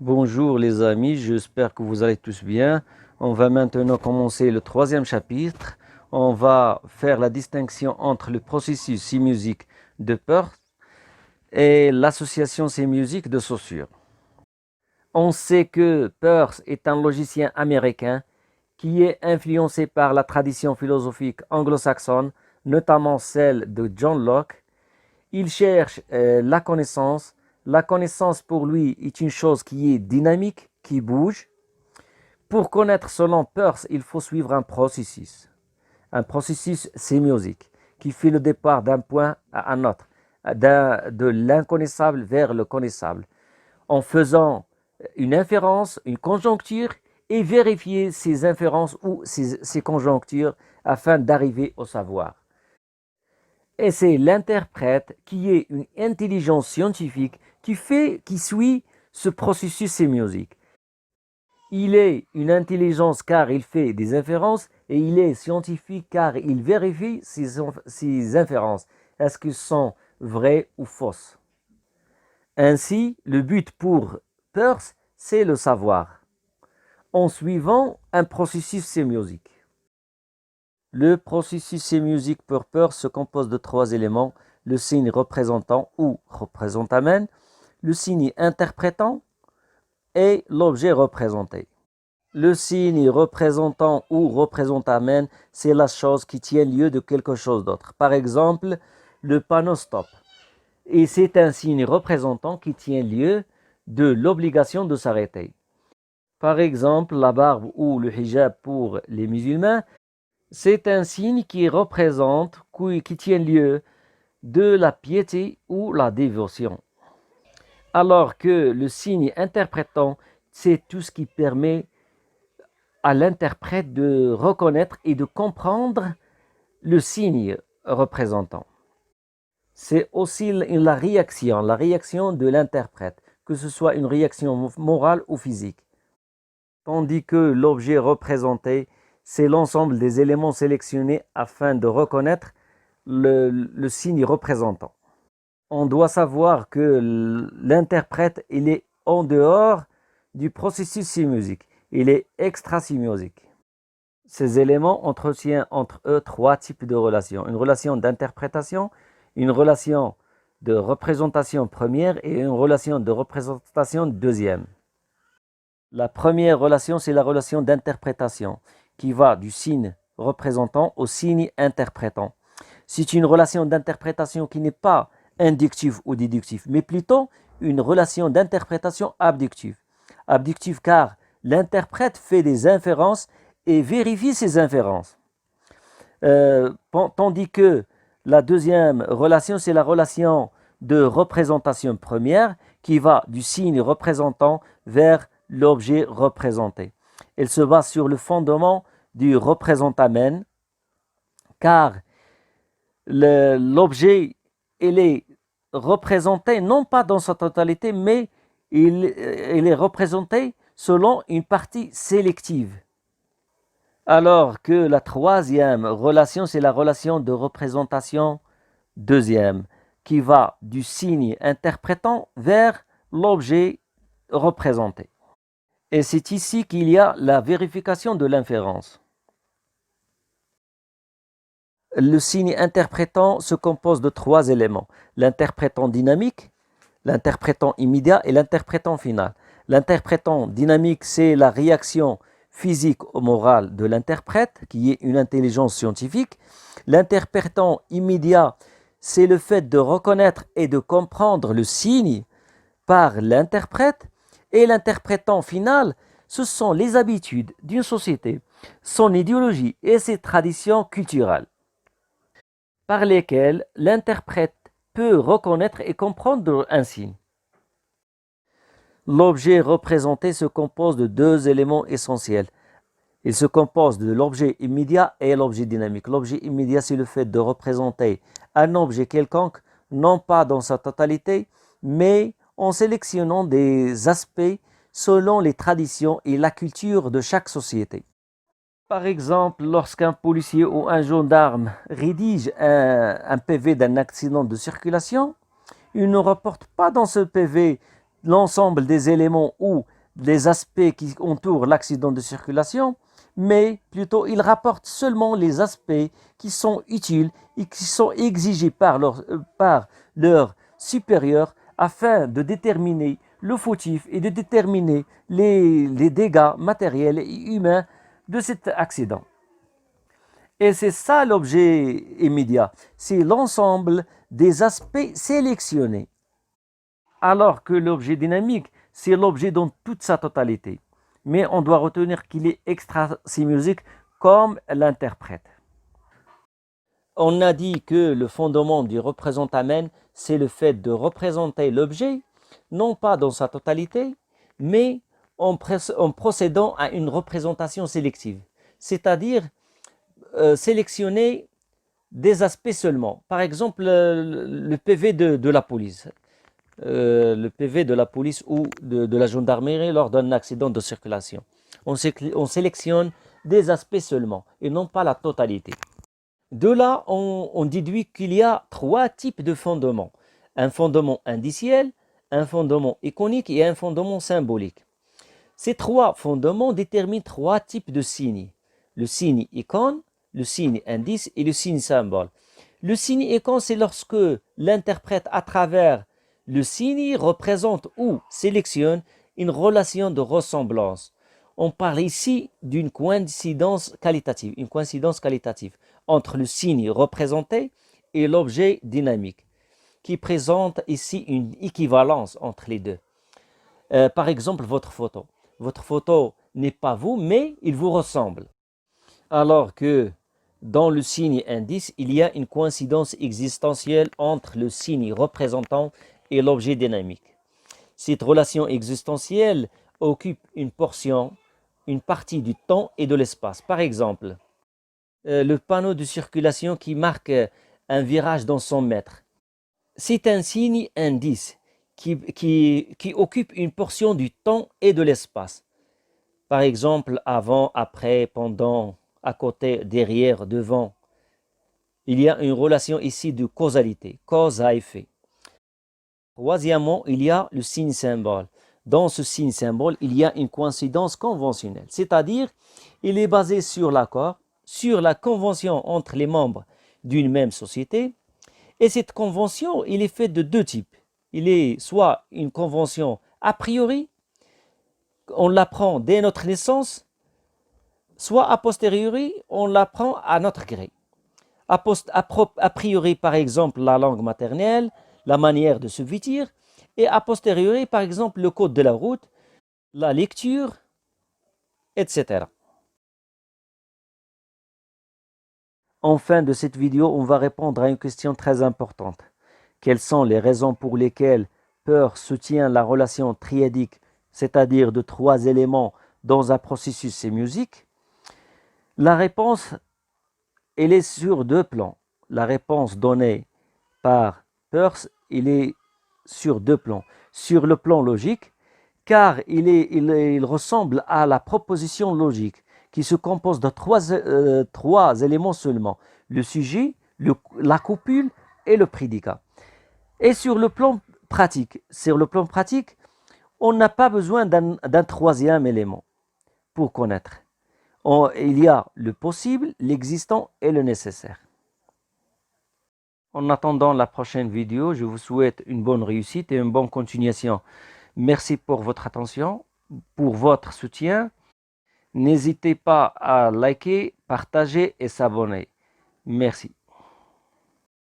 Bonjour les amis, j'espère que vous allez tous bien. On va maintenant commencer le troisième chapitre. On va faire la distinction entre le processus sémiosique de Peirce et l'association sémiosique de Saussure. On sait que Peirce est un logicien américain qui est influencé par la tradition philosophique anglo-saxonne, notamment celle de John Locke. Il cherche la connaissance. La connaissance pour lui est une chose qui est dynamique, qui bouge. Pour connaître selon Peirce, il faut suivre un processus sémiosique qui fait le départ d'un point à un autre, de l'inconnaissable vers le connaissable, en faisant une inférence, une conjoncture et vérifier ces inférences ou ces conjonctures afin d'arriver au savoir. Et c'est l'interprète qui est une intelligence scientifique qui suit ce processus sémiosique. Il est une intelligence car il fait des inférences et il est scientifique car il vérifie ces inférences. Est-ce qu'elles sont vraies ou fausses? Ainsi, le but pour Peirce, c'est le savoir, en suivant un processus sémiosique. Le processus sémiosique pour Peirce se compose de trois éléments: le signe représentant ou représentamen, le signe interprétant et l'objet représenté. Le signe représentant ou représentamen, c'est la chose qui tient lieu de quelque chose d'autre. Par exemple, le panneau stop. Et c'est un signe représentant qui tient lieu de l'obligation de s'arrêter. Par exemple, la barbe ou le hijab pour les musulmans, c'est un signe qui représente, qui tient lieu de la piété ou la dévotion. Alors que le signe interprétant, c'est tout ce qui permet à l'interprète de reconnaître et de comprendre le signe représentant. C'est aussi la réaction de l'interprète, que ce soit une réaction morale ou physique. Tandis que l'objet représenté, c'est l'ensemble des éléments sélectionnés afin de reconnaître le signe représentant. On doit savoir que l'interprète, il est en dehors du processus sémiosique. Il est extra-sémiosique. Ces éléments entretiennent entre eux trois types de relations. Une relation d'interprétation, une relation de représentation première et une relation de représentation deuxième. La première relation, c'est la relation d'interprétation qui va du signe représentant au signe interprétant. C'est une relation d'interprétation qui n'est pas inductive ou déductive, mais plutôt une relation d'interprétation abductive. Abductive car l'interprète fait des inférences et vérifie ces inférences. Tandis que la deuxième relation, c'est la relation de représentation première qui va du signe représentant vers l'objet représenté. Elle se base sur le fondement du représentamen, car l'objet, il est représenté non pas dans sa totalité, mais il est représenté selon une partie sélective. Alors que la troisième relation, c'est la relation de représentation deuxième, qui va du signe interprétant vers l'objet représenté. Et c'est ici qu'il y a la vérification de l'inférence. Le signe interprétant se compose de trois éléments: l'interprétant dynamique, l'interprétant immédiat et l'interprétant final. L'interprétant dynamique, c'est la réaction physique ou morale de l'interprète, qui est une intelligence scientifique. L'interprétant immédiat, c'est le fait de reconnaître et de comprendre le signe par l'interprète. Et l'interprétant final, ce sont les habitudes d'une société, son idéologie et ses traditions culturelles, par lesquelles l'interprète peut reconnaître et comprendre un signe. L'objet représenté se compose de deux éléments essentiels. Il se compose de l'objet immédiat et l'objet dynamique. L'objet immédiat, c'est le fait de représenter un objet quelconque, non pas dans sa totalité, mais en sélectionnant des aspects selon les traditions et la culture de chaque société. Par exemple, lorsqu'un policier ou un gendarme rédige un PV d'un accident de circulation, il ne rapporte pas dans ce PV l'ensemble des éléments ou des aspects qui entourent l'accident de circulation, mais plutôt il rapporte seulement les aspects qui sont utiles et qui sont exigés par leur supérieur afin de déterminer le fautif et de déterminer les dégâts matériels et humains de cet accident. Et c'est ça l'objet immédiat, c'est l'ensemble des aspects sélectionnés. Alors que l'objet dynamique, c'est l'objet dans toute sa totalité. Mais on doit retenir qu'il est extra-sémiosique comme l'interprète. On a dit que le fondement du représentamen, c'est le fait de représenter l'objet, non pas dans sa totalité, mais en procédant à une représentation sélective. C'est-à-dire sélectionner des aspects seulement. Par exemple, le PV de la police. Le PV de la police ou de la gendarmerie lors d'un accident de circulation. On sélectionne des aspects seulement et non pas la totalité. De là, on déduit qu'il y a trois types de fondements. Un fondement indiciel, un fondement iconique et un fondement symbolique. Ces trois fondements déterminent trois types de signes. Le signe icône, le signe indice et le signe symbole. Le signe icône, c'est lorsque l'interprète, à travers le signe, représente ou sélectionne une relation de ressemblance. On parle ici d'une coïncidence qualitative, entre le signe représenté et l'objet dynamique, qui présente ici une équivalence entre les deux. Par exemple, votre photo. Votre photo n'est pas vous, mais il vous ressemble. Alors que dans le signe indice, il y a une coïncidence existentielle entre le signe représentant et l'objet dynamique. Cette relation existentielle occupe une partie du temps et de l'espace. Par exemple, le panneau de circulation qui marque un virage dans 100 mètres. C'est un signe indice qui occupe une portion du temps et de l'espace. Par exemple, avant, après, pendant, à côté, derrière, devant. Il y a une relation ici de causalité, cause à effet. Troisièmement, il y a le signe symbole. Dans ce signe symbole, il y a une coïncidence conventionnelle, c'est-à-dire il est basé sur l'accord, sur la convention entre les membres d'une même société. Et cette convention, il est faite de deux types. Il est soit une convention a priori, on l'apprend dès notre naissance, soit a posteriori, on l'apprend à notre gré. A priori, par exemple, la langue maternelle, la manière de se vêtir, et a posteriori, par exemple, le code de la route, la lecture, etc. En fin de cette vidéo, on va répondre à une question très importante. Quelles sont les raisons pour lesquelles Peirce soutient la relation triadique, c'est-à-dire de trois éléments dans un processus sémiosique? La réponse, elle est sur deux plans. La réponse donnée par Peirce, il est sur deux plans. Sur le plan logique, car il ressemble à la proposition logique qui se compose de trois éléments seulement, le sujet, la copule et le prédicat. Et sur le plan pratique, on n'a pas besoin d'un troisième élément pour connaître. Il y a le possible, l'existant et le nécessaire. En attendant la prochaine vidéo, je vous souhaite une bonne réussite et une bonne continuation. Merci pour votre attention, pour votre soutien. N'hésitez pas à liker, partager et s'abonner. Merci.